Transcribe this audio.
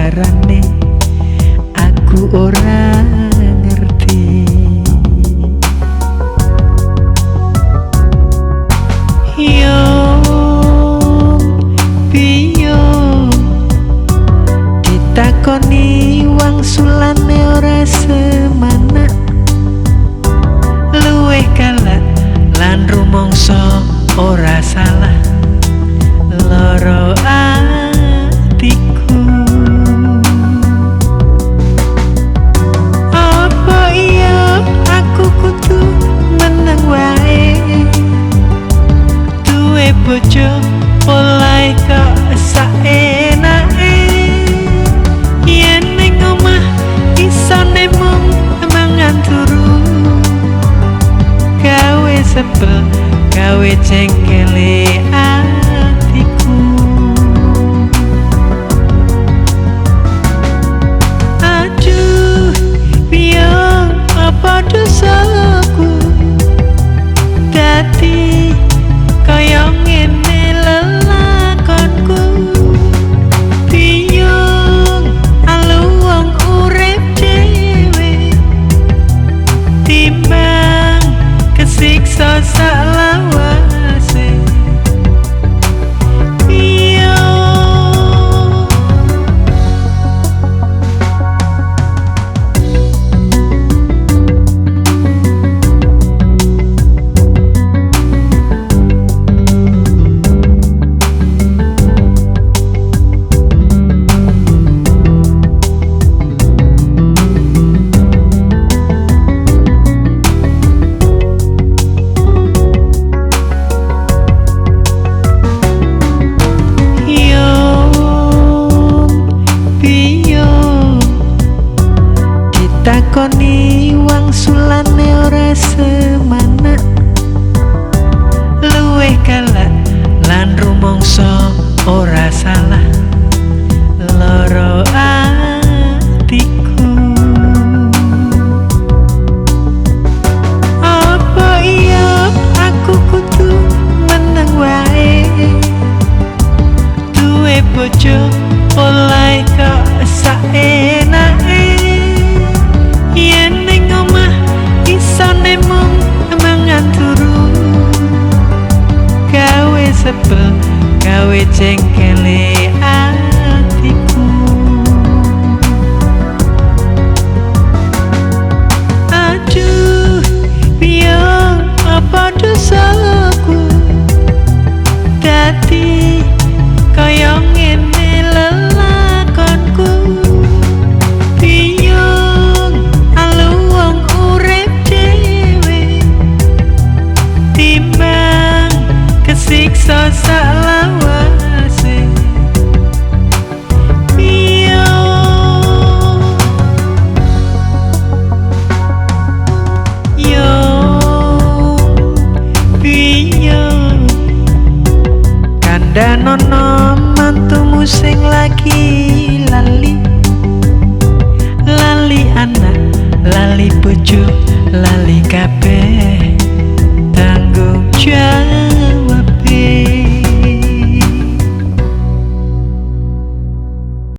carane aku ora ngerti. Yo piyo ditakoni wangsulane ora semana, luwih galak lan rumangsa ora salah loro atiku. Apa iya aku kudu meneng wae duwe bojo oleh kok saenake, yen ning omah isane mung mangan turu, gawe sebel gawe cengkele atiku. Aduh piye apa dosaku dadi kaya ngene lelakonku. Biyung alu wong urip dhewe timbang kesiksa salawase. Takoni wangsulane ora semana, luwih galak lan rumangsa ora salah loro atiku. Apa iya aku kudu meneng wae duwe bojo oleh kok saenake, yen ning omah isane mung mangan turu, gawe sebel gawe cengkele atiku. Aduh piye apa dosaku dadi kaya ngene lelakonku. Siksa salawase piyo yo piyo kandhanono mantumu sing lagi lali anak lali bojo lali kabeh tanggung jawab.